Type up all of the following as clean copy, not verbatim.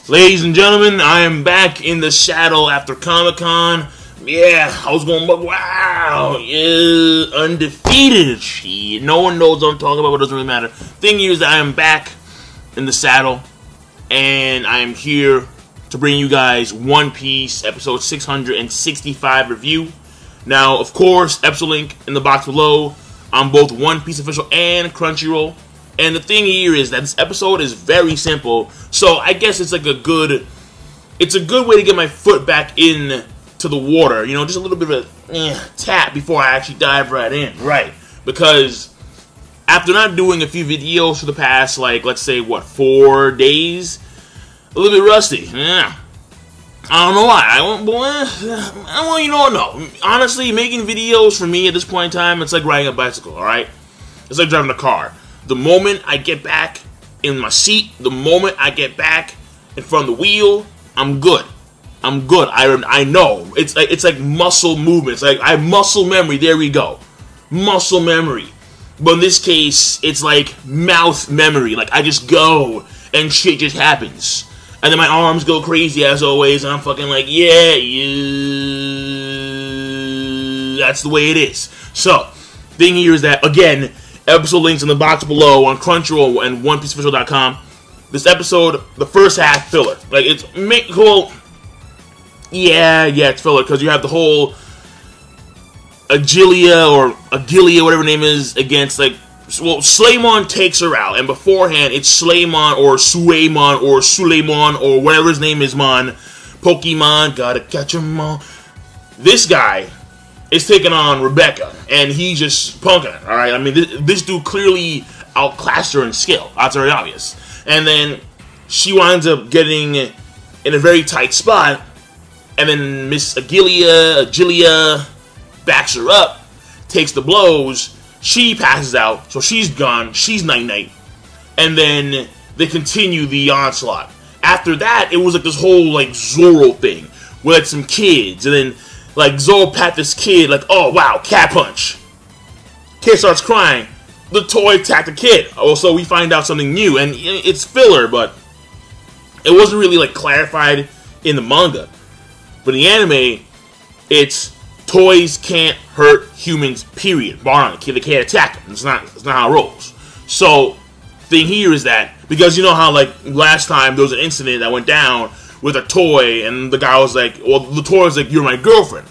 Ladies and gentlemen, I am back in the saddle after Comic-Con. Yeah, I was going, wow, yeah, undefeated. Shit, no one knows what I'm talking about, but it doesn't really matter. Thing is, I am back in the saddle, and I am here to bring you guys One Piece episode 665 review. Now, of course, episode link in the box below. I'm both One Piece Official and Crunchyroll. And the thing here is that this episode is very simple, so I guess it's like a good way to get my foot back in to the water, you know, just a little bit of a tap before I actually dive right in, right? Because after not doing a few videos for the past, like, let's say, what, 4 days, a little bit rusty, yeah. I don't know why. No. Honestly, making videos for me at this point in time, it's like riding a bicycle, alright? It's like driving a car. The moment I get back in my seat, the moment I get back in front of the wheel, I'm good. I'm good. I know. It's like muscle movements. Like I have muscle memory. There we go. Muscle memory. But in this case, it's like mouth memory. Like I just go and shit just happens. And then my arms go crazy as always, and I'm fucking like, yeah, that's the way it is. So, thing here is that, again, episode links in the box below on Crunchyroll and OnePieceOfficial.com. This episode, the first half, filler. Like, it's cool. Yeah, it's filler, because you have the whole Agilia, whatever her name is, against, like, well, Slaymon takes her out, and beforehand, it's Slaymon, or Suleimon, or whatever his name is, Pokemon, gotta catch 'em all. This guy is taking on Rebecca, and he's just punking her, alright? I mean, this dude clearly outclassed her in skill. That's very obvious. And then she winds up getting in a very tight spot, and then Miss Agilia backs her up, takes the blows, she passes out, so she's gone, she's night-night, and then they continue the onslaught. After that, it was like this whole, like, Zoro thing, with like some kids, and then like, Zoro pat this kid, like, oh, wow, cat punch. Kid starts crying. The toy attacked the kid. Also, we find out something new, and it's filler, but it wasn't really, like, clarified in the manga. But in the anime, it's toys can't hurt humans, period. Bar none. They can't attack them. It's not how it rolls. So, thing here is that, because you know how, like, last time there was an incident that went down with a toy, and the guy was like, well, the toy was like, you're my girlfriend.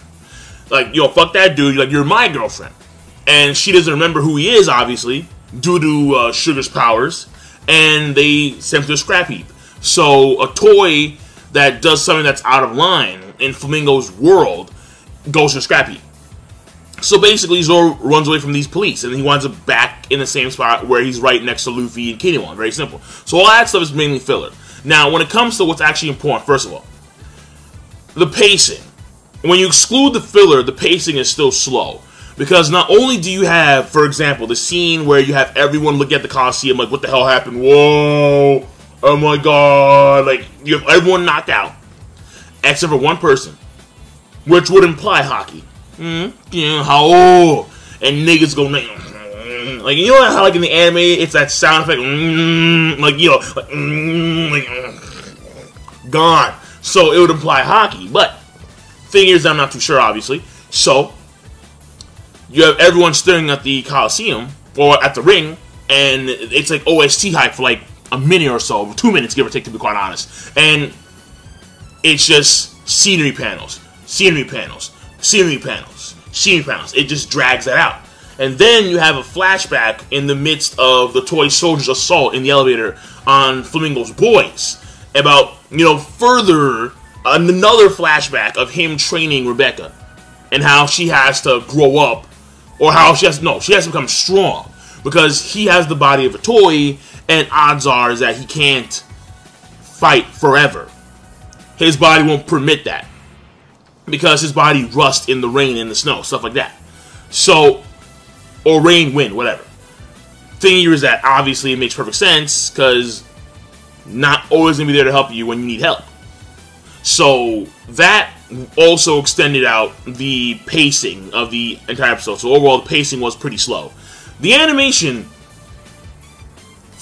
Like, yo, fuck that dude, like, you're my girlfriend. And she doesn't remember who he is, obviously, due to Sugar's powers, and they sent him to a scrap heap. So, a toy that does something that's out of line in Flamingo's world goes to a scrap heap. So basically, Zoro runs away from these police, and he winds up back in the same spot where he's right next to Luffy and Kinemon. Very simple. So all that stuff is mainly filler. Now, when it comes to what's actually important, first of all, the pacing. When you exclude the filler, the pacing is still slow. Because not only do you have, for example, the scene where you have everyone look at the Coliseum like, what the hell happened? Whoa! Oh my god! Like, you have everyone knocked out. Except for one person. Which would imply hockey. Yeah, how? And niggas go, like, you know how, like, in the anime, it's that sound effect, like, you know, like, gone. So it would imply hockey, but thing is, I'm not too sure, obviously. So you have everyone staring at the Coliseum or at the ring, and it's like OST hype for like a minute or so, 2 minutes, give or take, to be quite honest. And it's just scenery panels, scenery panels, scenery panels, scenery panels. It just drags that out. And then you have a flashback in the midst of the toy soldiers' assault in the elevator on Flamingo's boys. About, you know, further, another flashback of him training Rebecca. And how she has to grow up. Or how she has to become strong. Because he has the body of a toy, and odds are is that he can't fight forever. His body won't permit that. Because his body rusts in the rain and the snow, stuff like that. So, or rain, wind, whatever. Thing here is that obviously it makes perfect sense, because not always going to be there to help you when you need help. So, that also extended out the pacing of the entire episode. So overall, the pacing was pretty slow. The animation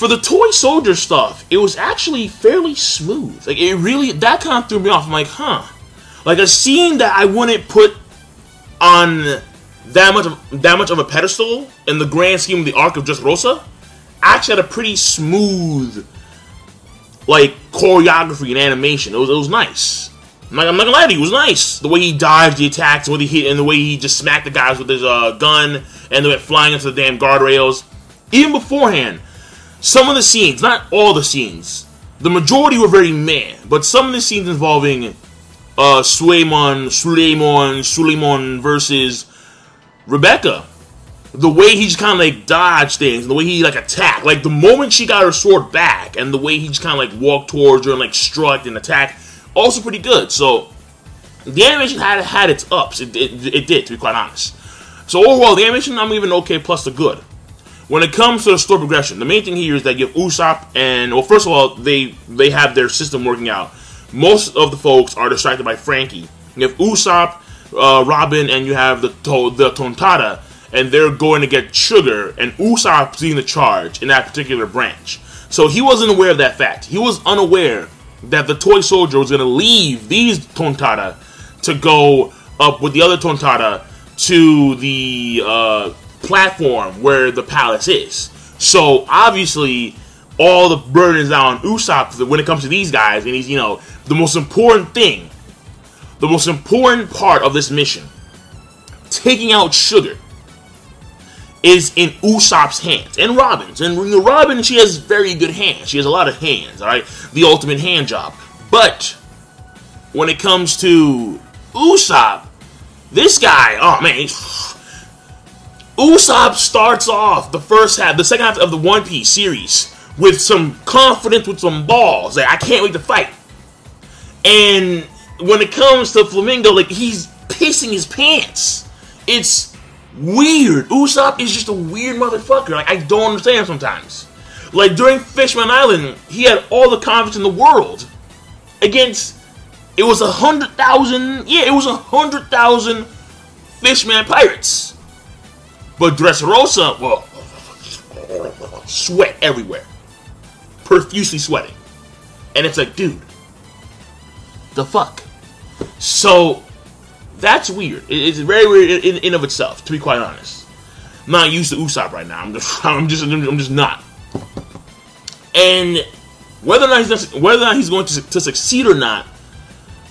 For the toy soldier stuff, it was actually fairly smooth. Like, it really, that kind of threw me off. I'm like, huh. Like, a scene that I wouldn't put on that much of a pedestal in the grand scheme of the arc of just Rosa, actually had a pretty smooth, like, choreography and animation. It was nice. I'm not gonna lie to you, it was nice. The way he dodged the attacks, the way he hit, and the way he just smacked the guys with his gun, and they went flying into the damn guardrails. Even beforehand, some of the scenes, not all the scenes, the majority were very meh, but some of the scenes involving Suleiman versus Rebecca, the way he just kind of like dodged things, the way he like attacked, like the moment she got her sword back, and the way he just kind of like walked towards her and like struck and attacked, also pretty good. So the animation had its ups. It did, to be quite honest. So overall, the animation I'm even okay plus the good. When it comes to the story progression, the main thing here is that you have Usopp and, well, first of all, they have their system working out. Most of the folks are distracted by Frankie. You have Usopp, Robin, and you have the Tontada, and they're going to get Sugar, and Usopp's leading the charge in that particular branch. So he wasn't aware of that fact. He was unaware that the toy soldier was going to leave these Tontada to go up with the other Tontada to the platform where the palace is. So obviously all the burden is now on Usopp when it comes to these guys, and he's, you know, the most important thing, the most important part of this mission, taking out Sugar, is in Usopp's hands and Robin's. And Robin, she has very good hands. She has a lot of hands, alright? The ultimate hand job. But when it comes to Usopp, this guy, oh man, Usopp starts off the second half of the One Piece series with some confidence, with some balls. Like, I can't wait to fight. And when it comes to Flamingo, like, he's pissing his pants. It's weird. Usopp is just a weird motherfucker. Like, I don't understand sometimes. Like, during Fishman Island, he had all the confidence in the world against, it was 100,000, yeah, it was 100,000 Fishman pirates. But Dressrosa, well, sweat everywhere. Profusely sweating. And it's like, dude, the fuck? So, that's weird. It's very weird in of itself, to be quite honest. I'm not used to Usopp right now. I'm just not. And whether or not he's going to succeed or not,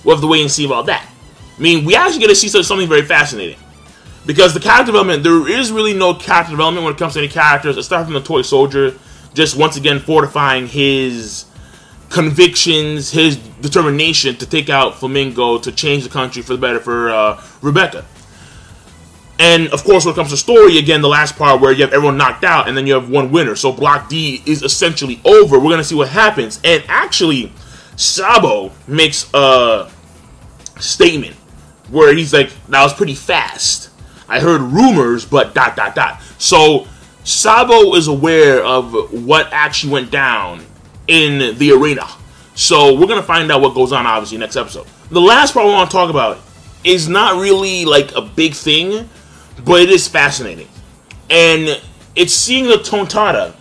we'll have to wait and see about that. I mean, we actually get to see something very fascinating. Because the character development, there is really no character development when it comes to any characters, aside from the toy soldier, just once again fortifying his convictions, his determination to take out Flamingo, to change the country for the better for Rebecca. And of course, when it comes to story, again, the last part where you have everyone knocked out and then you have one winner. So Block D is essentially over. We're going to see what happens. And actually, Sabo makes a statement where he's like, that was pretty fast. I heard rumors, but ... So Sabo is aware of what actually went down in the arena. So we're going to find out what goes on, obviously, next episode. The last part I want to talk about is not really like a big thing, but it is fascinating. And it's seeing the Tontada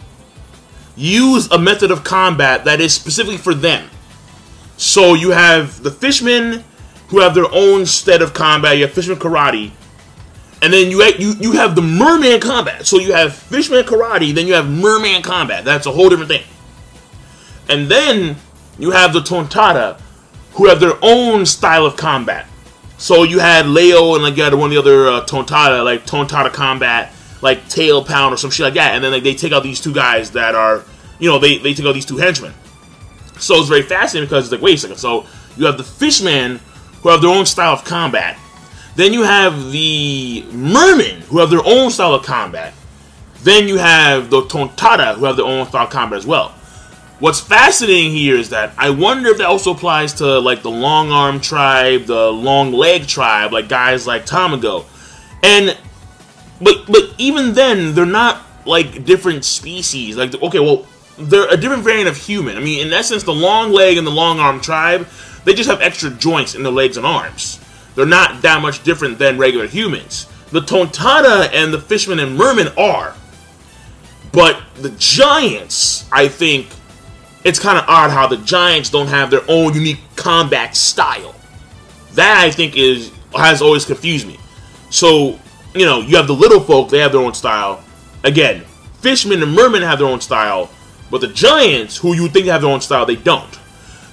use a method of combat that is specifically for them. So you have the fishmen who have their own set of combat. You have Fishman Karate. And then you have the Merman combat. So you have Fishman Karate, then you have Merman combat. That's a whole different thing. And then you have the Tontada, who have their own style of combat. So you had Leo and like you had one of the other Tontada, like Tontada combat, like Tail Pound or some shit like that. And then like, they take out these two guys that are, you know, they take out these two henchmen. So it's very fascinating because it's like, wait a second. So you have the Fishmen who have their own style of combat. Then you have the Mermen who have their own style of combat. Then you have the Tontada who have their own style of combat as well. What's fascinating here is that I wonder if that also applies to like the Long Arm tribe, the Long Leg tribe, like guys like Tamago. And but even then, they're not like different species. Like, okay, well, they're a different variant of human. I mean, in essence, the Long Leg and the Long Arm tribe, they just have extra joints in their legs and arms. They're not that much different than regular humans. The Tontada and the Fishmen and Mermen are. But the Giants, I think, it's kind of odd how the Giants don't have their own unique combat style. That, I think, has always confused me. So, you know, you have the little folk, they have their own style. Again, Fishmen and Mermen have their own style. But the Giants, who you would think have their own style, they don't.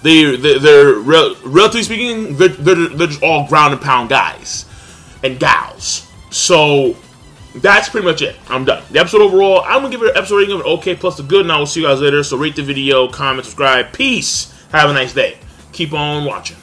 They're relatively speaking, they're just all ground and pound guys and gals. So that's pretty much it. I'm done. The episode overall, I'm gonna give it an episode rating of an okay plus the good, and I will see you guys later. So rate the video, comment, subscribe. Peace. Have a nice day. Keep on watching.